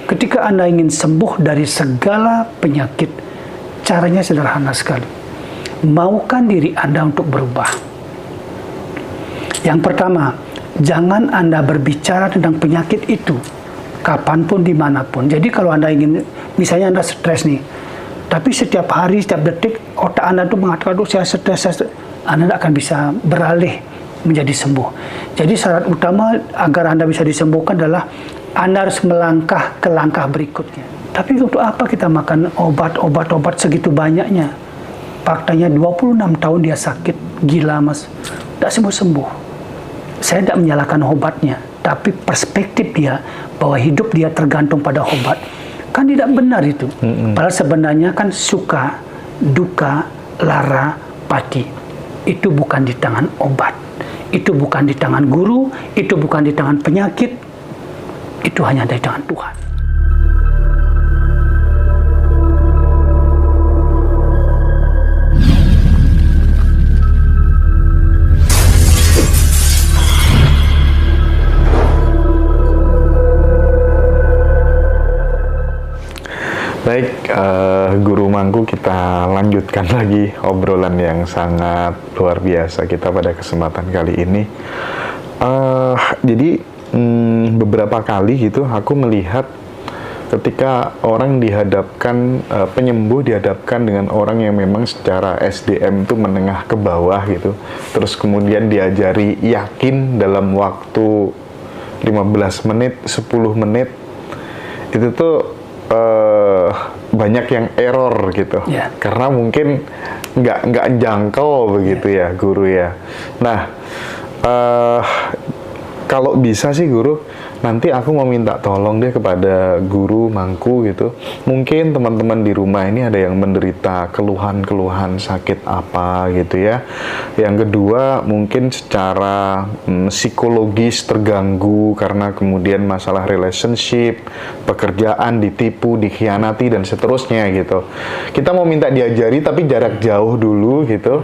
ketika Anda ingin sembuh dari segala penyakit, caranya sederhana sekali. Maukan diri Anda untuk berubah. Yang pertama, jangan Anda berbicara tentang penyakit itu kapanpun, dimanapun. Jadi kalau Anda ingin, misalnya Anda stres nih, tapi setiap hari, setiap detik, otak Anda itu mengatakan, aduh saya stres, Anda tidak akan bisa beralih menjadi sembuh. Jadi syarat utama agar Anda bisa disembuhkan adalah Anda harus melangkah ke langkah berikutnya. Tapi untuk apa kita makan obat segitu banyaknya? Faktanya 26 tahun dia sakit, gila mas, tidak sembuh-sembuh. Saya tidak menyalahkan obatnya, tapi perspektif dia bahwa hidup dia tergantung pada obat, kan tidak benar itu. Padahal sebenarnya kan suka, duka, lara, pati, itu bukan di tangan obat, itu bukan di tangan guru, itu bukan di tangan penyakit, itu hanya dari tangan Tuhan. Baik, Guru Mangku, kita lanjutkan lagi obrolan yang sangat luar biasa kita pada kesempatan kali ini. Jadi beberapa kali gitu aku melihat ketika orang dihadapkan, penyembuh dihadapkan dengan orang yang memang secara SDM itu menengah ke bawah gitu, terus kemudian diajari yakin dalam waktu 15 menit, 10 menit, itu tuh banyak yang error gitu, karena mungkin nggak jangkau begitu ya Guru ya. Nah, kalau bisa sih Guru, nanti aku mau minta tolong deh kepada Guru Mangku gitu. Mungkin teman-teman di rumah ini ada yang menderita keluhan-keluhan sakit apa gitu ya. Yang kedua, mungkin secara psikologis terganggu karena kemudian masalah relationship, pekerjaan ditipu, dikhianati dan seterusnya gitu. Kita mau minta diajari tapi jarak jauh dulu gitu.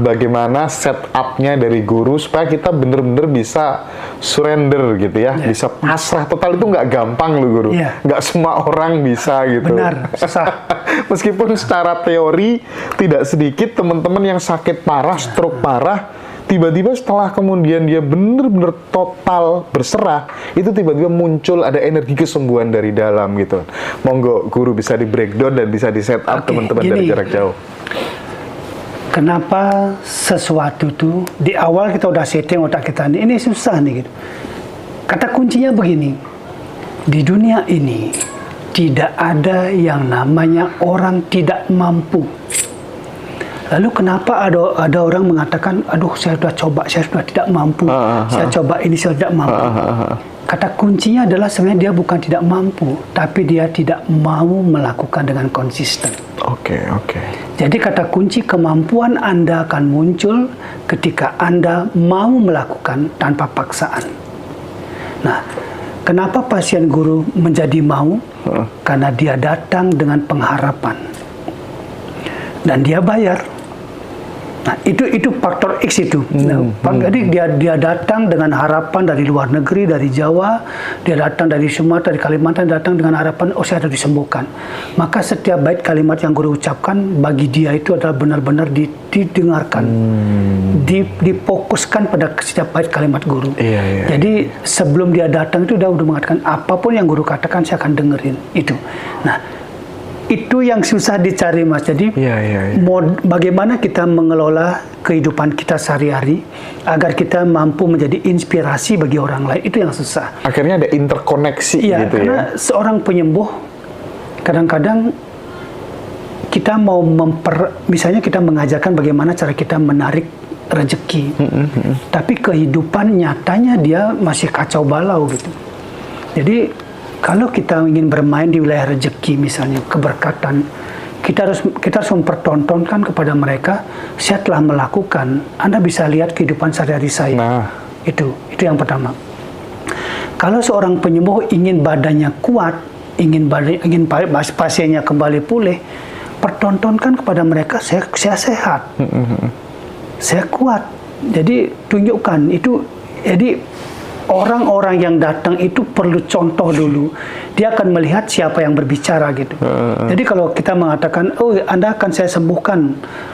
Bagaimana setupnya dari Guru supaya kita bener-bener bisa surrender gitu ya, bisa pasrah total. Itu nggak gampang loh Guru, nggak semua orang bisa gitu. Benar, susah. Meskipun secara teori tidak sedikit teman-teman yang sakit parah, stroke parah, tiba-tiba setelah kemudian dia benar-benar total berserah, itu tiba-tiba muncul ada energi kesembuhan dari dalam gitu. Monggo Guru bisa di breakdown dan bisa di set up teman-teman dari jarak jauh. Kenapa sesuatu itu di awal kita udah setting otak kita ini susah nih gitu. Kata kuncinya begini, di dunia ini tidak ada yang namanya orang tidak mampu. Lalu kenapa ada orang mengatakan, aduh saya sudah coba, saya sudah tidak mampu, saya coba ini, saya tidak mampu. Kata kuncinya adalah sebenarnya dia bukan tidak mampu, tapi dia tidak mau melakukan dengan konsisten. Oke. Jadi kata kunci kemampuan Anda akan muncul ketika Anda mau melakukan tanpa paksaan. Nah, kenapa pasien Guru menjadi mau? Karena dia datang dengan pengharapan. Dan dia bayar. Nah, itu faktor X itu. Jadi dia datang dengan harapan dari luar negeri, dari Jawa, dia datang dari Sumatera, dari Kalimantan, datang dengan harapan, oh saya harus disembuhkan. Maka setiap bait kalimat yang Guru ucapkan bagi dia itu adalah benar-benar didengarkan, difokuskan pada setiap bait kalimat Guru. Jadi sebelum dia datang itu dia udah mengatakan apapun yang Guru katakan saya akan dengerin itu. Nah, itu yang susah dicari Mas. Jadi bagaimana kita mengelola kehidupan kita sehari-hari agar kita mampu menjadi inspirasi bagi orang lain, itu yang susah. Akhirnya ada interkoneksi gitu karena seorang penyembuh kadang-kadang kita mau misalnya kita mengajarkan bagaimana cara kita menarik rezeki, tapi kehidupan nyatanya dia masih kacau balau gitu. Jadi kalau kita ingin bermain di wilayah rezeki misalnya, keberkatan, kita harus mempertontonkan kepada mereka, saya telah melakukan, Anda bisa lihat kehidupan sehari-hari saya. Nah, itu yang pertama. Kalau seorang penyembuh ingin badannya kuat, ingin pasiennya kembali pulih, pertontonkan kepada mereka, saya sehat, saya kuat. Jadi tunjukkan itu. Jadi orang-orang yang datang itu perlu contoh dulu. Dia akan melihat siapa yang berbicara gitu. Jadi kalau kita mengatakan, oh Anda akan saya sembuhkan,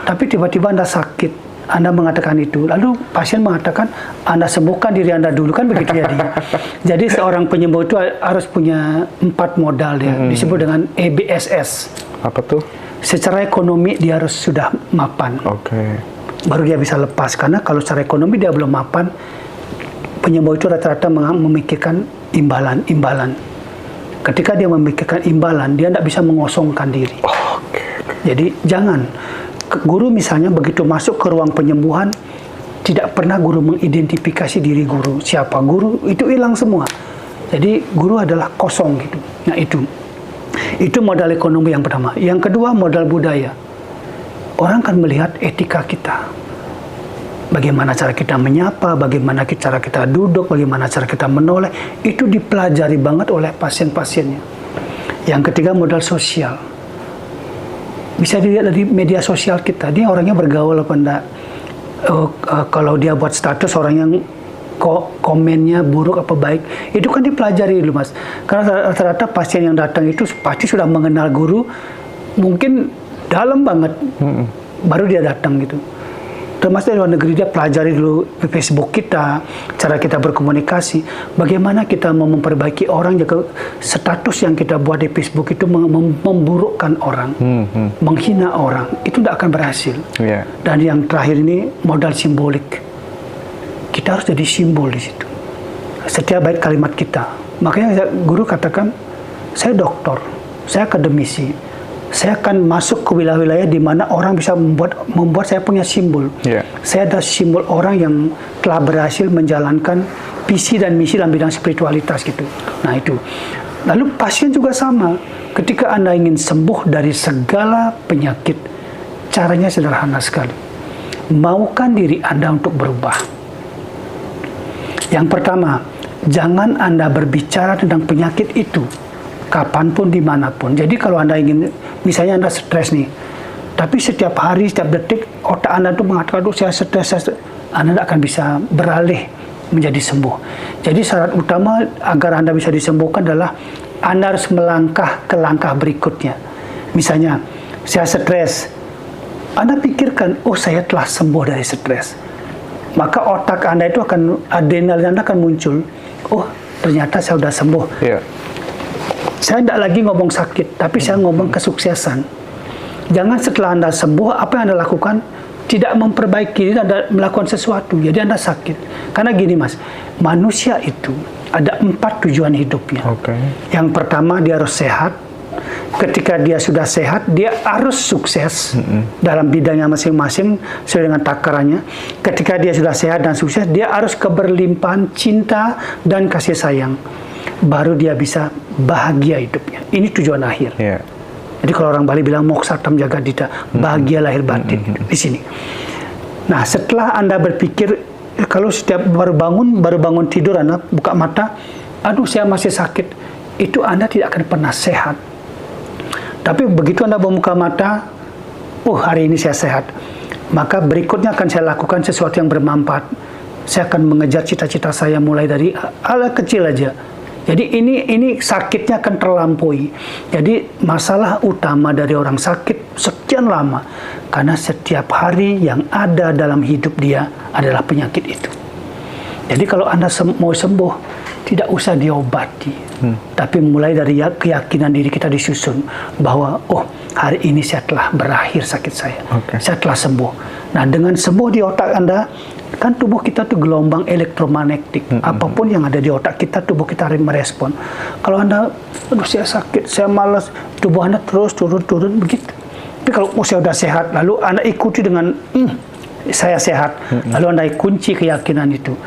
tapi tiba-tiba Anda sakit, Anda mengatakan itu, lalu pasien mengatakan Anda sembuhkan diri Anda dulu, kan begitu ya dia. Jadi seorang penyembuh itu harus punya 4 modal dia, disebut dengan EBSS. Apa tuh? Secara ekonomi dia harus sudah mapan. Baru dia bisa lepas, karena kalau secara ekonomi dia belum mapan, penyembuh itu rata-rata memikirkan imbalan. Ketika dia memikirkan imbalan, dia tidak bisa mengosongkan diri. Jadi jangan. Guru misalnya begitu masuk ke ruang penyembuhan, tidak pernah guru mengidentifikasi diri guru. Siapa guru, itu hilang semua. Jadi guru adalah kosong gitu. Nah itu modal ekonomi yang pertama. Yang kedua, modal budaya. Orang kan melihat etika kita. Bagaimana cara kita menyapa, bagaimana cara kita duduk, bagaimana cara kita menoleh. Itu dipelajari banget oleh pasien-pasiennya. Yang ketiga, modal sosial. Bisa dilihat dari media sosial kita. Dia orangnya bergaul apa enggak. Kalau dia buat status, orang yang komennya buruk apa baik, itu kan dipelajari dulu, Mas. Karena rata-rata pasien yang datang itu pasti sudah mengenal guru, mungkin dalam banget, baru dia datang gitu. Termasuk dari luar negeri, dia pelajari dulu Facebook kita, cara kita berkomunikasi, bagaimana kita mau memperbaiki orang, jika status yang kita buat di Facebook itu memburukkan orang, menghina orang, itu tidak akan berhasil. Dan yang terakhir ini modal simbolik. Kita harus jadi simbol di situ. Setiap baik kalimat kita. Makanya guru katakan, saya dokter, saya akademisi, saya akan masuk ke wilayah-wilayah di mana orang bisa membuat saya punya simbol. Saya ada simbol orang yang telah berhasil menjalankan visi dan misi dalam bidang spiritualitas gitu. Nah itu. Lalu pasien juga sama. Ketika Anda ingin sembuh dari segala penyakit, caranya sederhana sekali. Maukan diri Anda untuk berubah. Yang pertama, jangan Anda berbicara tentang penyakit itu kapanpun, dimanapun. Jadi kalau Anda ingin, misalnya Anda stres nih, tapi setiap hari, setiap detik, otak Anda itu mengatakan, aduh saya stres, Anda tidak akan bisa beralih menjadi sembuh. Jadi syarat utama agar Anda bisa disembuhkan adalah Anda harus melangkah ke langkah berikutnya. Misalnya, saya stres, Anda pikirkan, oh saya telah sembuh dari stres. Maka otak Anda itu akan, adrenalin Anda akan muncul, oh ternyata saya sudah sembuh. Saya tidak lagi ngomong sakit, tapi saya ngomong kesuksesan. Jangan setelah Anda sembuh, apa yang Anda lakukan? Tidak memperbaiki, Anda melakukan sesuatu, jadi Anda sakit. Karena gini Mas, manusia itu ada 4 tujuan hidupnya. Yang pertama, dia harus sehat. Ketika dia sudah sehat, dia harus sukses dalam bidangnya masing-masing sesuai dengan takarannya. Ketika dia sudah sehat dan sukses, dia harus keberlimpahan cinta dan kasih sayang. Baru dia bisa bahagia hidupnya. Ini tujuan akhir. Jadi kalau orang Bali bilang moksatam jagadita, bahagia lahir batin di sini. Nah, setelah Anda berpikir, kalau setiap baru bangun tidur Anda buka mata, aduh saya masih sakit, itu Anda tidak akan pernah sehat. Tapi begitu Anda membuka mata, oh hari ini saya sehat, maka berikutnya akan saya lakukan sesuatu yang bermanfaat. Saya akan mengejar cita-cita saya mulai dari hal kecil aja. Jadi ini sakitnya akan terlampaui. Jadi masalah utama dari orang sakit sekian lama, karena setiap hari yang ada dalam hidup dia adalah penyakit itu. Jadi kalau Anda mau sembuh, tidak usah diobati, tapi mulai dari keyakinan diri kita disusun bahwa oh hari ini saya telah berakhir sakit saya, saya telah sembuh. Nah dengan sembuh di otak Anda, kan tubuh kita tuh gelombang elektromagnetik. Apapun yang ada di otak kita, tubuh kita merespon. Kalau Anda, aduh saya sakit, saya malas, tubuh Anda terus turun begitu. Tapi kalau saya sudah sehat, lalu Anda ikuti dengan saya sehat, lalu Anda kunci keyakinan itu,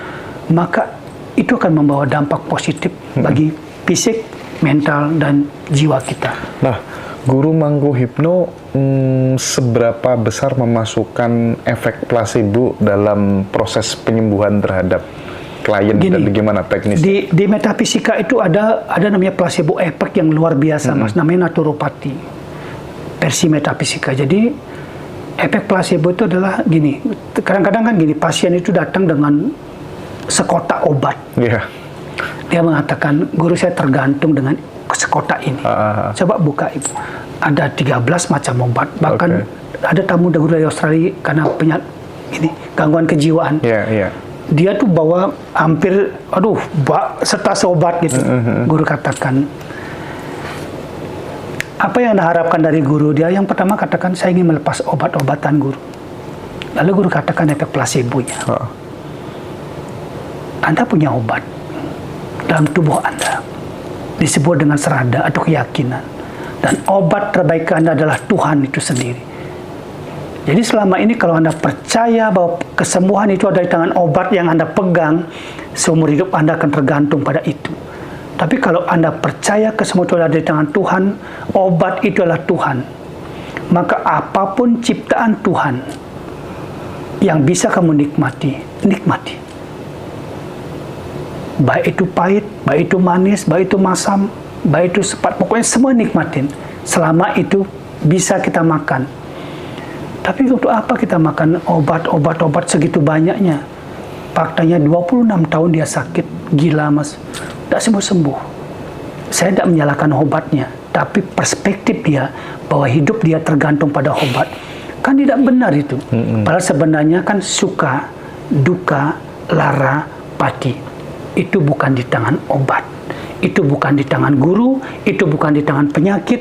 maka itu akan membawa dampak positif bagi fisik, mental, dan jiwa kita. Nah, Guru Mangkuhipno seberapa besar memasukkan efek placebo dalam proses penyembuhan terhadap klien? Dan bagaimana teknisnya? Di metafisika itu ada namanya placebo effect yang luar biasa, Mas. Namanya naturopati, versi metafisika. Jadi efek placebo itu adalah gini. Kadang-kadang kan gini, pasien itu datang dengan sekotak obat. Dia mengatakan, guru saya tergantung dengan sekotak ini. Coba buka Ibu. Ada 13 macam obat. Bahkan ada tamu guru dari Australia karena gangguan kejiwaan. Dia tuh bawa hampir, setas obat gitu. Guru katakan, apa yang Anda harapkan dari guru? Dia yang pertama katakan, saya ingin melepas obat-obatan guru. Lalu guru katakan efek placebo-nya. Anda punya obat dalam tubuh Anda, disebut dengan serada atau keyakinan. Dan obat terbaik Anda adalah Tuhan itu sendiri. Jadi selama ini kalau Anda percaya bahwa kesembuhan itu ada di tangan obat yang Anda pegang, seumur hidup Anda akan tergantung pada itu. Tapi kalau Anda percaya kesembuhan itu ada di tangan Tuhan, obat itu adalah Tuhan, maka apapun ciptaan Tuhan yang bisa kamu nikmati. Baik itu pahit, baik itu manis, baik itu masam, baik itu sepat, pokoknya semua nikmatin. Selama itu bisa kita makan. Tapi untuk apa kita makan obat segitu banyaknya? Faktanya 26 tahun dia sakit, gila Mas. Tidak sembuh-sembuh. Saya tidak menyalahkan obatnya, tapi perspektif dia bahwa hidup dia tergantung pada obat. Kan tidak benar itu. Padahal sebenarnya kan suka, duka, lara, pati. Itu bukan di tangan obat. Itu bukan di tangan guru, itu bukan di tangan penyakit.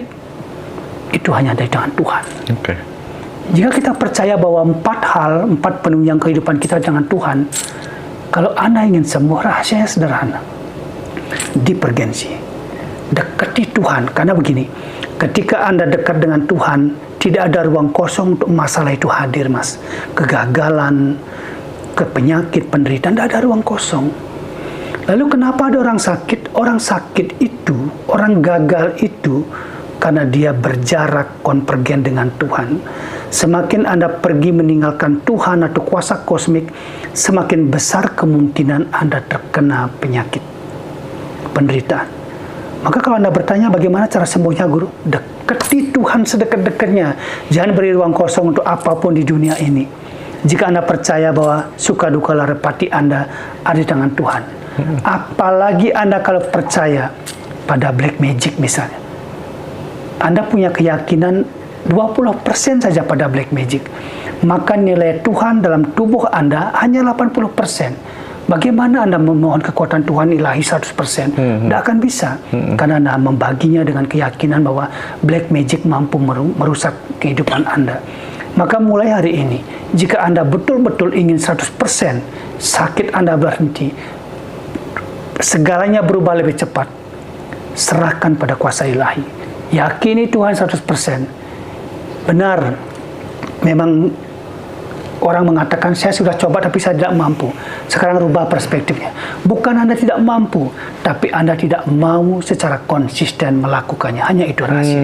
Itu hanya dari tangan Tuhan. Jika kita percaya bahwa 4 penunjang kehidupan kita dengan Tuhan, kalau Anda ingin sembuh, rahasianya sederhana. Deep urgency. Dekati Tuhan. Karena begini, ketika Anda dekat dengan Tuhan, tidak ada ruang kosong untuk masalah itu hadir, Mas. Kegagalan, penyakit, penderitaan, tidak ada ruang kosong. Lalu kenapa ada orang sakit? Orang sakit itu, orang gagal itu, karena dia berjarak konvergen dengan Tuhan. Semakin Anda pergi meninggalkan Tuhan atau kuasa kosmik, semakin besar kemungkinan Anda terkena penyakit, penderitaan. Maka kalau Anda bertanya bagaimana cara sembuhnya guru? Dekati Tuhan sedekat-dekatnya. Jangan beri ruang kosong untuk apapun di dunia ini. Jika Anda percaya bahwa suka duka lara pati Anda ada di tangan Tuhan. Apalagi Anda kalau percaya pada black magic misalnya. Anda punya keyakinan 20% saja pada black magic. Maka nilai Tuhan dalam tubuh Anda hanya 80%. Bagaimana Anda memohon kekuatan Tuhan ilahi 100%? Tidak akan bisa. Karena Anda membaginya dengan keyakinan bahwa black magic mampu merusak kehidupan Anda. Maka mulai hari ini, jika Anda betul-betul ingin 100%, sakit Anda berhenti, segalanya berubah lebih cepat, serahkan pada kuasa ilahi. Yakini Tuhan 100%. Benar, memang orang mengatakan saya sudah coba tapi saya tidak mampu. Sekarang rubah perspektifnya. Bukan Anda tidak mampu, tapi Anda tidak mau secara konsisten melakukannya. Hanya itu rahasia.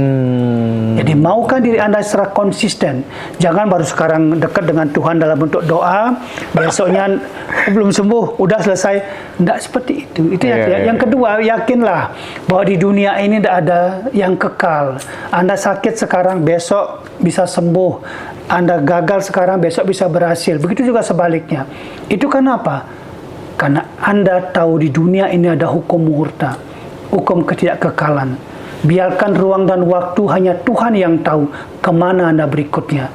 Jadi maukah diri Anda secara konsisten? Jangan baru sekarang dekat dengan Tuhan dalam bentuk doa, besoknya belum sembuh, udah selesai. Tidak seperti itu. Itu yang kedua, yakinlah bahwa di dunia ini tidak ada yang kekal. Anda sakit sekarang, besok bisa sembuh. Anda gagal sekarang, besok bisa berhasil. Begitu juga sebaliknya. Itu kenapa? Karena Anda tahu di dunia ini ada hukum muhurta, hukum ketidakkekalan. Biarkan ruang dan waktu, hanya Tuhan yang tahu kemana Anda berikutnya.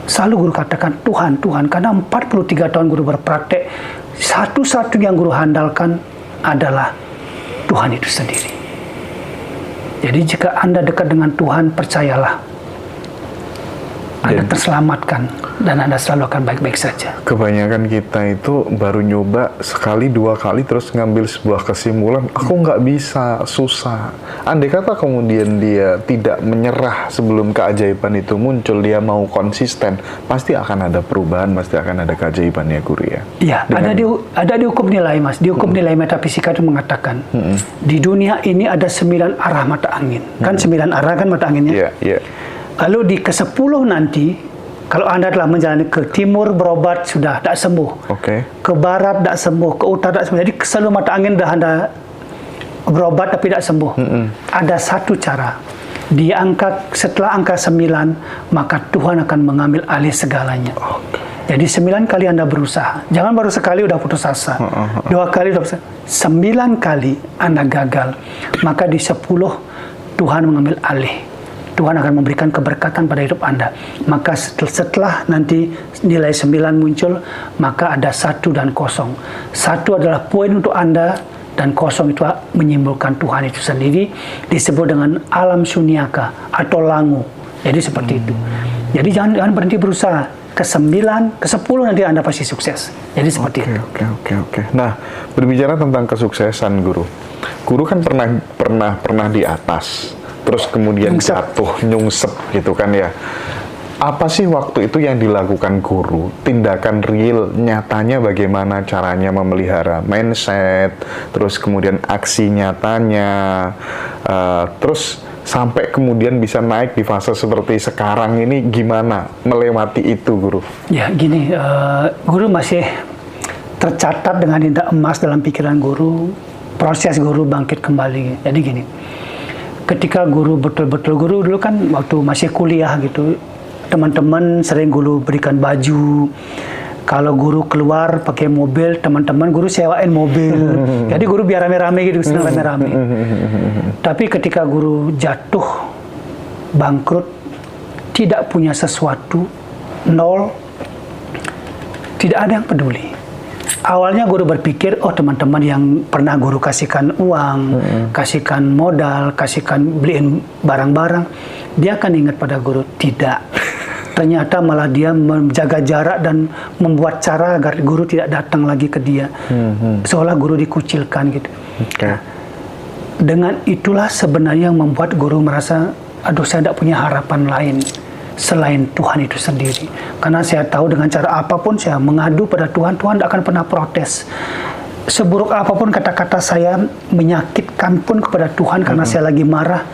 Selalu guru katakan Tuhan, Tuhan. Karena 43 tahun guru berpraktek, satu-satunya yang guru handalkan adalah Tuhan itu sendiri. Jadi jika Anda dekat dengan Tuhan, percayalah, Anda terselamatkan dan Anda selalu akan baik-baik saja. Kebanyakan kita itu baru nyoba sekali, 2 kali, terus ngambil sebuah kesimpulan, aku nggak bisa, susah. Andai kata kemudian dia tidak menyerah sebelum keajaiban itu muncul, dia mau konsisten, pasti akan ada perubahan, pasti akan ada keajaiban ya guru ya. Iya, ada di hukum nilai Mas. Di hukum nilai metafisika itu mengatakan, di dunia ini ada 9 arah mata angin. Kan 9 arah kan mata anginnya? Iya. Lalu di ke-10 nanti, kalau Anda telah menjalani ke timur berobat sudah tak sembuh, ke barat tak sembuh, ke utara tak sembuh. Jadi selalu mata angin dah Anda berobat tapi tak sembuh. Ada satu cara, setelah angka 9, maka Tuhan akan mengambil alih segalanya. Jadi 9 kali Anda berusaha. Jangan baru sekali udah putus asa. 2 kali udah putus asa. 9 kali Anda gagal. Maka di 10 Tuhan mengambil alih. Tuhan akan memberikan keberkatan pada hidup Anda. Maka setelah nanti nilai 9 muncul, maka ada 1 dan 0. 1 adalah poin untuk Anda, dan 0 itu menyimpulkan Tuhan itu sendiri, disebut dengan alam sunyaka atau langu. Jadi seperti itu. Jadi jangan berhenti berusaha. Ke-9, ke-10 nanti Anda pasti sukses. Jadi seperti itu. Oke. Nah, berbicara tentang kesuksesan, Guru. Guru kan pernah di atas, terus kemudian jatuh, nyungsep gitu kan ya. Apa sih waktu itu yang dilakukan Guru? Tindakan real, nyatanya bagaimana caranya memelihara mindset, terus kemudian aksi nyatanya, terus sampai kemudian bisa naik di fase seperti sekarang ini, gimana melewati itu, Guru? Ya, gini, Guru masih tercatat dengan indah emas dalam pikiran Guru, proses Guru bangkit kembali. Jadi gini, ketika Guru betul-betul, Guru dulu kan waktu masih kuliah gitu, teman-teman sering Guru berikan baju. Kalau Guru keluar pakai mobil, teman-teman Guru sewain mobil. Jadi Guru biar rame-rame gitu, senang rame-rame. Tapi ketika Guru jatuh, bangkrut, tidak punya sesuatu, nol, tidak ada yang peduli. Awalnya Guru berpikir, oh teman-teman yang pernah Guru kasihkan uang, kasihkan modal, kasihkan beliin barang-barang, dia akan ingat pada Guru. Tidak. Ternyata malah dia menjaga jarak dan membuat cara agar Guru tidak datang lagi ke dia. Seolah Guru dikucilkan gitu. Okay. Dengan itulah sebenarnya yang membuat Guru merasa, aduh saya tidak punya harapan lain selain Tuhan itu sendiri. Karena saya tahu dengan cara apapun saya mengadu pada Tuhan, Tuhan tidak akan pernah protes. Seburuk apapun kata-kata saya menyakitkan pun kepada Tuhan karena saya lagi marah,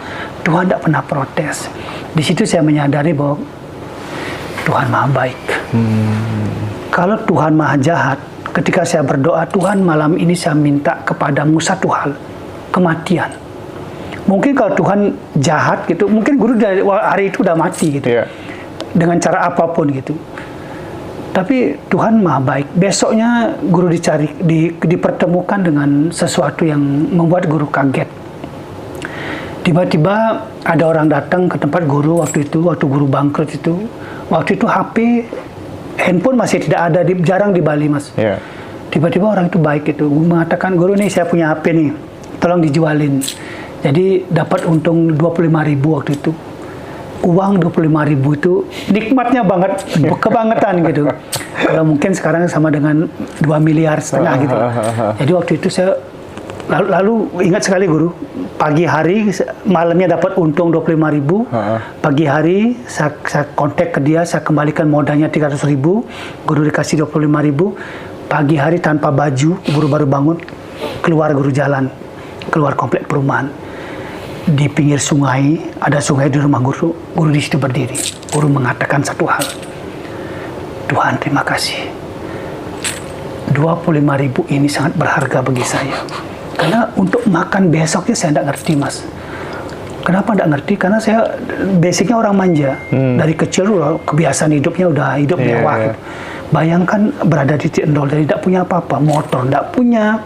Tuhan tidak pernah protes. Di situ saya menyadari bahwa Tuhan maha baik. Kalau Tuhan maha jahat, ketika saya berdoa, Tuhan malam ini saya minta kepadamu satu hal, kematian. Mungkin kalau Tuhan jahat gitu, mungkin Guru dari hari itu udah mati gitu. Yeah. Dengan cara apapun gitu. Tapi Tuhan maha baik. Besoknya Guru dipertemukan dengan sesuatu yang membuat Guru kaget. Tiba-tiba ada orang datang ke tempat Guru waktu Guru bangkrut itu. Waktu itu HP, handphone masih tidak ada, jarang di Bali, Mas. Yeah. Tiba-tiba orang itu baik itu, mengatakan, Guru nih saya punya HP nih, tolong dijualin. Jadi dapat untung 25.000 waktu itu. Uang 25.000 itu nikmatnya banget, kebangetan gitu. Kalau mungkin sekarang sama dengan 2,5 miliar gitu. Jadi waktu itu saya lalu ingat sekali Guru, pagi hari malamnya dapat untung 25.000. Pagi hari saya kontak ke dia, saya kembalikan modalnya 300.000. Guru dikasih 25.000. Pagi hari tanpa baju, Guru baru bangun, keluar Guru jalan, keluar komplek perumahan. Di pinggir sungai, ada sungai di rumah Guru. Guru di situ berdiri. Guru mengatakan satu hal, Tuhan terima kasih. 25.000 ini sangat berharga bagi saya. Karena untuk makan besoknya saya tidak ngerti, Mas. Kenapa tidak ngerti? Karena saya basicnya orang manja. Dari kecil kebiasaan hidupnya udah hidup mewah. Gitu. Bayangkan berada di titik nol, jadi tidak punya apa-apa. Motor tidak punya.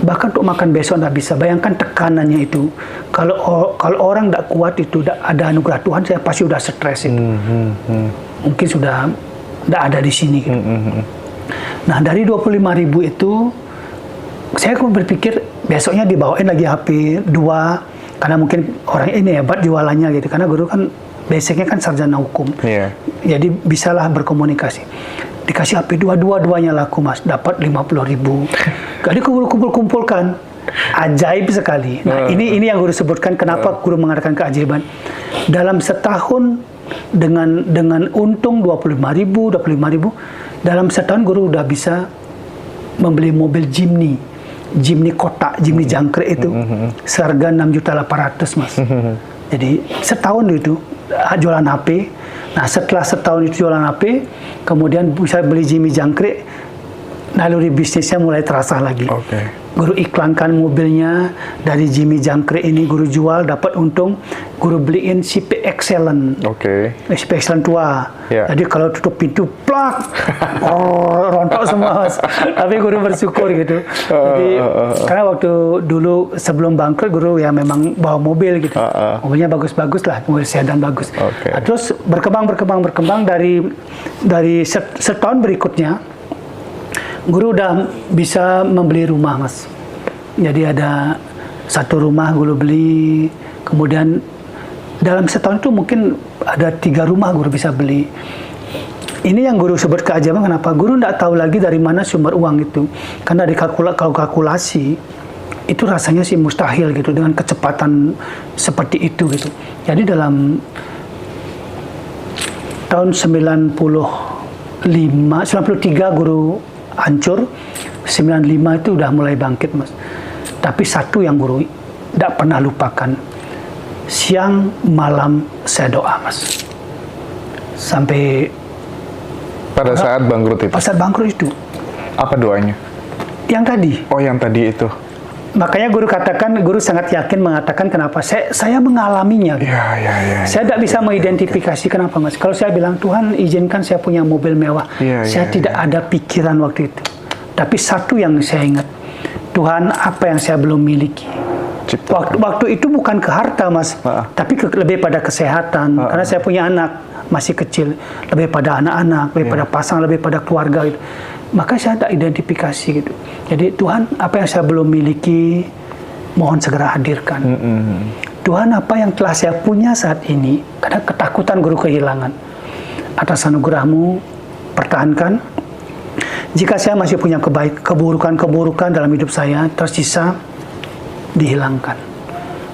Bahkan untuk makan besok tidak bisa. Bayangkan tekanannya itu. Kalau orang tidak kuat itu, tidak ada anugerah Tuhan, saya pasti sudah stres itu. Mungkin sudah tidak ada di sini. Gitu. Nah dari 25.000 itu, saya berpikir besoknya dibawain lagi HP 2, karena mungkin orang ini hebat jualannya gitu. Karena Guru kan basicnya kan sarjana hukum. Jadi bisalah berkomunikasi. Dikasih HP 2, dua-duanya laku, Mas. Dapat 50.000. Jadi kumpulkan. Ajaib sekali. Nah, ini yang Guru sebutkan kenapa Guru mengatakan keajaiban. Dalam setahun dengan untung 25.000, dalam setahun Guru udah bisa membeli mobil Jimny kotak, Jimny jangkrik itu seharga 6.800.000, Mas. Jadi setahun itu jualan HP. Nah setelah setahun itu jualan HP, kemudian bisa beli Jimny jangkrik. naluri bisnisnya mulai terasa lagi. Guru iklankan mobilnya dari Jimmy Jangkrik ini, guru jual dapat untung, guru beliin CP Excellent. CP Excellent tua. Jadi kalau tutup pintu, plak, rontok semua Mas. Tapi guru bersyukur gitu. Jadi karena waktu dulu sebelum bangkrut guru ya memang bawa mobil gitu. Mobilnya bagus-bagus lah, mobil sedan bagus. Nah, terus berkembang dari setahun berikutnya. Guru udah bisa membeli rumah Mas. Jadi ada satu rumah guru beli, kemudian dalam setahun itu mungkin ada 3 rumah guru bisa beli. Ini yang guru sebut keajaiban. Kenapa? Guru tidak tahu lagi dari mana sumber uang itu. Karena kalau kalkulasi itu rasanya sih mustahil gitu dengan kecepatan seperti itu gitu. Jadi dalam tahun 93 guru hancur, 95 itu udah mulai bangkit Mas. Tapi satu yang guru tidak pernah lupakan, siang malam saya doa Mas. Sampai pada saat bangkrut itu. Pada saat bangkrut itu. Apa doanya? Yang tadi. Oh, yang tadi itu. Makanya guru katakan, guru sangat yakin mengatakan kenapa saya mengalaminya. Saya tidak bisa mengidentifikasi kenapa Mas. Kalau saya bilang Tuhan izinkan saya punya mobil mewah, saya tidak ada pikiran waktu itu. Tapi satu yang saya ingat, Tuhan apa yang saya belum miliki. Waktu itu bukan ke harta Mas, tapi lebih pada kesehatan. Karena saya punya anak masih kecil, lebih pada anak-anak, lebih pada pasangan, lebih pada keluarga gitu. Maka saya tak identifikasi gitu. Jadi Tuhan apa yang saya belum miliki, mohon segera hadirkan. Tuhan apa yang telah saya punya saat ini, karena ketakutan guru kehilangan. Atas anugerah-Mu pertahankan. Jika saya masih punya keburukan-keburukan dalam hidup saya, tersisa dihilangkan.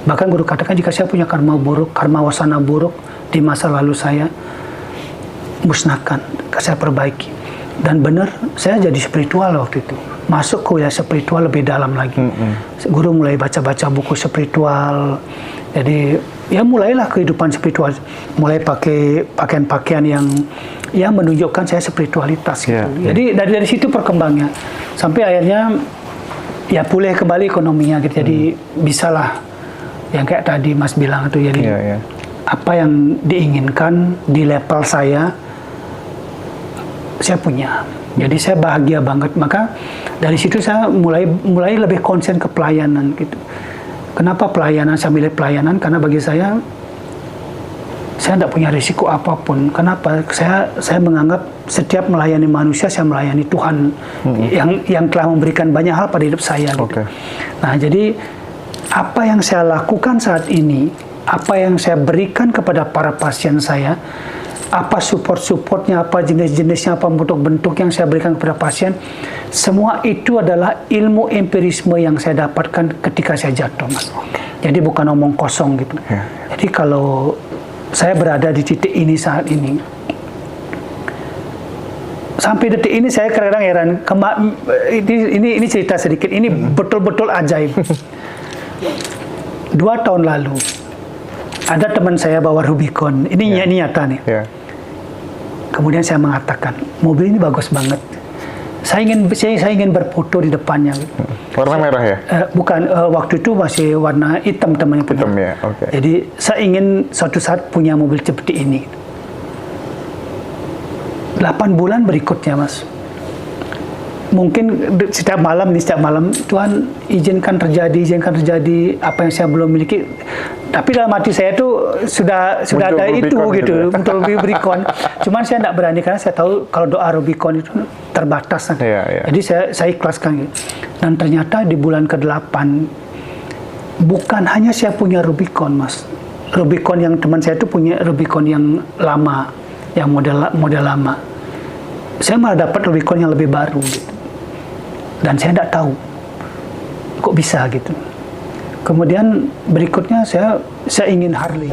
Bahkan guru katakan jika saya punya karma buruk, karma wasana buruk di masa lalu saya, musnahkan, saya perbaiki. Dan benar, saya jadi spiritual waktu itu. Masuk ke wilayah spiritual lebih dalam lagi. Guru mulai baca-baca buku spiritual. Jadi, ya mulailah kehidupan spiritual. Mulai pakai pakaian-pakaian yang menunjukkan saya spiritualitas gitu. Jadi, dari situ perkembangnya. Sampai akhirnya, ya pulih kembali ekonominya gitu. Jadi, bisalah yang kayak tadi Mas bilang itu. Jadi, apa yang diinginkan di level saya punya. Jadi saya bahagia banget. Maka dari situ saya mulai lebih konsen ke pelayanan gitu. Kenapa pelayanan? Saya milih pelayanan karena bagi saya tidak punya risiko apapun. Kenapa? Saya menganggap setiap melayani manusia saya melayani Tuhan yang telah memberikan banyak hal pada hidup saya gitu. Nah, jadi apa yang saya lakukan saat ini, apa yang saya berikan kepada para pasien saya, apa support-supportnya, apa jenis-jenisnya, apa bentuk-bentuk yang saya berikan kepada pasien, semua itu adalah ilmu empirisme yang saya dapatkan ketika saya jatuh Mas. Jadi bukan omong kosong gitu. Jadi kalau saya berada di titik ini saat ini, sampai detik ini saya kadang heran. Ini cerita sedikit. Ini betul-betul ajaib. 2 tahun lalu ada teman saya bawa Rubicon. Ini nyata nih. Kemudian saya mengatakan, mobil ini bagus banget. Saya ingin berfoto di depannya. Warna merah ya? Bukan, waktu itu masih warna hitam temannya punya. Hitam ya, Jadi saya ingin suatu saat punya mobil seperti ini. 8 bulan berikutnya Mas. Mungkin setiap malam Tuhan izinkan terjadi apa yang saya belum miliki. Tapi dalam hati saya itu sudah ada itu gitu, untuk Rubicon. Cuman saya tidak berani karena saya tahu kalau doa Rubicon itu terbatas. Jadi saya ikhlaskan gitu. Dan ternyata di bulan ke-8 bukan hanya saya punya Rubicon Mas. Rubicon yang teman saya itu punya Rubicon yang lama, yang model lama. Saya malah dapat Rubicon yang lebih baru gitu. Dan saya tidak tahu kok bisa gitu. Kemudian berikutnya saya ingin Harley.